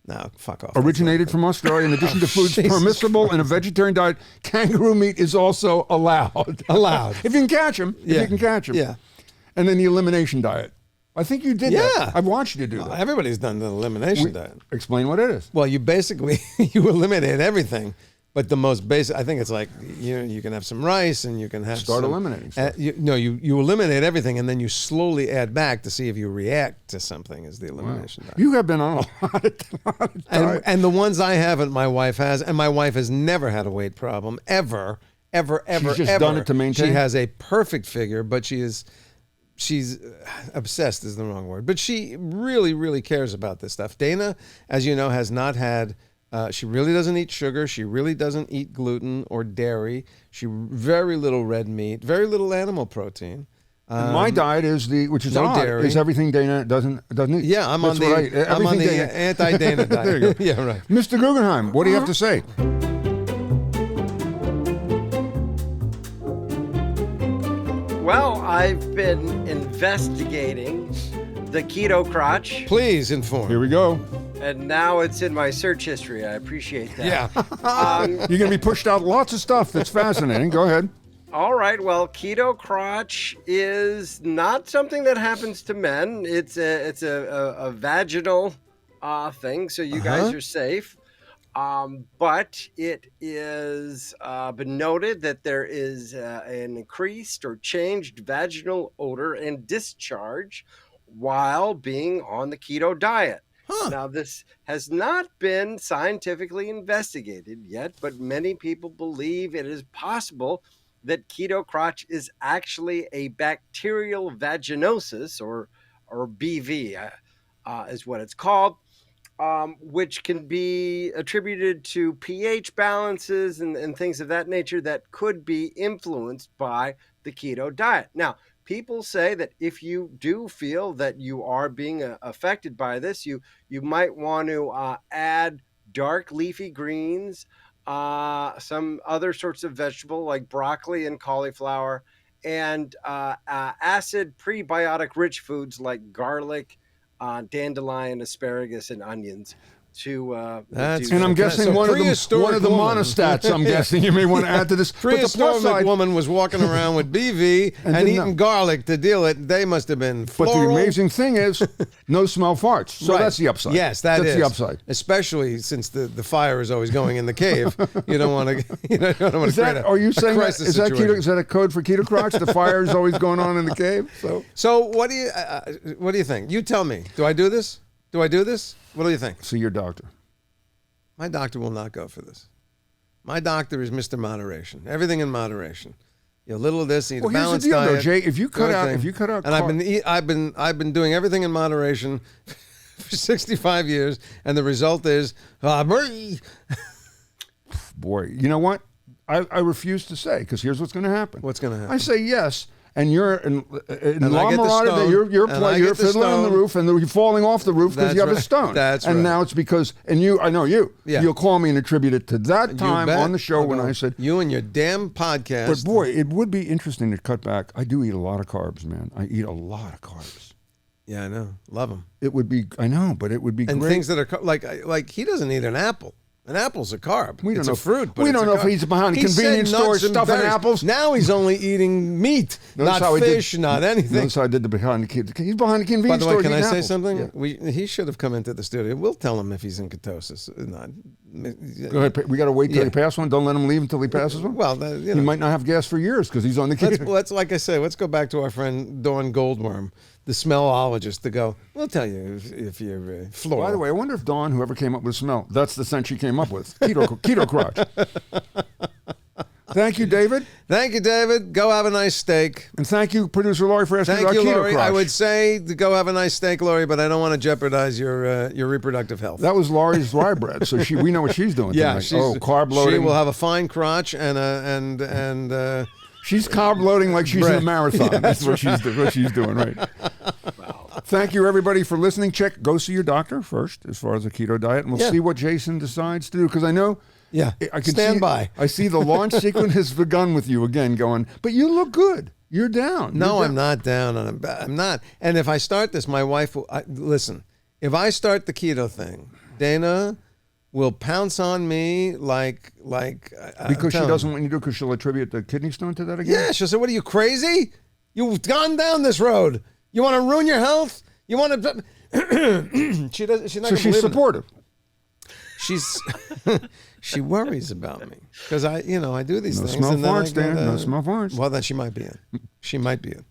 No, fuck off. Originated from Australia. In addition to foods Jesus permissible in a vegetarian diet, kangaroo meat is also allowed. Allowed. If you can catch them. If Yeah. you can catch them. Yeah. And then the elimination diet. I think you did Yeah. that. I've watched you do that. Everybody's done the elimination diet. Explain what it is. Well, you basically you eliminate everything, but the most basic. I think it's like you can have some rice and you can have Start some, eliminating stuff. You eliminate everything and then you slowly add back to see if you react to something. Is the elimination diet. You have been on a lot of diet. And the ones I haven't, my wife has, and my wife has never had a weight problem ever. She's just done it to maintain? She has a perfect figure, but she's obsessed is the wrong word, but she really, really cares about this stuff. Dana, as you know, has not had. She really doesn't eat sugar. She really doesn't eat gluten or dairy. Very little red meat, very little animal protein. My diet is which is no odd, dairy. is everything Dana doesn't eat. Yeah, I'm That's on what I'm on everything the Dana- anti-Dana diet. There you go. Yeah, right. Mr. Guggenheim, what do you have to say? Well, I've been investigating the keto crotch, Please inform. Here we go. and now it's in my search history. I appreciate that. Yeah. You're going to be pushed out lots of stuff that's fascinating. Go ahead. All right. Well, keto crotch is not something that happens to men. It's a vaginal thing, so you guys are safe. But it is been noted that there is an increased or changed vaginal odor and discharge while being on the keto diet. Now, this has not been scientifically investigated yet, but many people believe it is possible that keto crotch is actually a bacterial vaginosis, or BV is what it's called. Which can be attributed to pH balances and things of that nature that could be influenced by the keto diet. Now, people say that if you do feel that you are being affected by this, you might want to add dark leafy greens, some other sorts of vegetable like broccoli and cauliflower, and acid prebiotic rich foods like garlic, dandelion, asparagus, and onions to That's do And I'm that. guessing So one of the prehistoric woman. monostats, I'm guessing you may want to add to this. But the plus Prehistoric side, woman was walking around with BV and didn't eating know. garlic to deal it. They must have been but floral. the amazing thing is, no smell farts. So Right. that's the upside. Yes, that's is the upside. Especially since the fire is always going in the cave. You don't want to. You don't want to Is that? Are you saying that? crisis Is that situation. keto? Is that a code for keto crotch? The fire is always going on in the cave. So So what do you think? You tell me. Do I do this? Do I do this? What do you think? see your doctor. My doctor will not go for this. My doctor is Mr. Moderation. Everything in moderation. A little of this, eat Well, a here's the balanced deal, though, diet. Jay. If you cut out, everything. And I've been doing everything in moderation for 65 years, and the result is boy, you know what? I refuse to say because here's what's going to happen. What's gonna happen? I say yes, and you're in La I get the Mirada, stone, you're and I get the fiddling on the stone. roof, and you're falling off the roof because That's you have a right. stone. That's and right. now it's because, and I know you. Yeah. You'll call me and attribute it to that You time bet. on the show I'll when go, I said, you and your damn podcast. but boy, it would be interesting to cut back. I do eat a lot of carbs, man. I eat a lot of carbs. Yeah, I know. Love them. It would be, I know, but it would be And great. things that are like he doesn't eat an apple. An apple's a carb. We don't It's know a fruit. But we it's don't a know if carb. he's behind a He said convenience store nuts and stuffing berries. apples. Now he's only eating meat, Notice not how he did- fish, not anything. Notice how I did the behind the kid. He's behind the By convenience the store. way, can I eating say apples. something? Yeah. He should have come into the studio. We'll tell him if he's in ketosis. Go ahead. We got to wait till Yeah. he passes one. Don't let him leave until he passes one. Well, He might not have gas for years because he's on the keto. let's like I say, let's go back to our friend Dawn Goldworm, the smellologist, to go. We'll tell you if you're floral. By the way, I wonder if Dawn, whoever came up with smell, that's the scent she came up with. Keto crotch. Thank you, David. Thank you, David. Go have a nice steak. And thank you, producer Laurie, for asking Thank about you, keto Lori. crotch. I would say to go have a nice steak, Lori, but I don't want to jeopardize your reproductive health. That was Laurie's rye bread, so we know what she's doing. Yeah, tonight. Carb loading. She will have a fine crotch and She's carb loading like she's in a Bread. marathon. Yeah, that's what she's doing, right? Thank you, everybody, for listening. Go see your doctor first as far as the keto diet, and we'll Yeah. see what Jason decides to do. Because I know, yeah. I can Stand see, by. I see the launch sequence has begun with you again, going. But you look good. You're down. No, You're I'm not down. I'm not. And if I start this, my wife will listen. If I start the keto thing, Dana will pounce on me like because she doesn't want you to do, because she'll attribute the kidney stone to that again. Yeah, she'll say, "What are you, crazy? You've gone down this road. You want to ruin your health? You want to?" She does. She's not. So gonna she's believe in it. supportive. She's she worries about me because I do these No things. smell and then farts, I get, Dan. No smell farts. Well, then she might be in. She might be in.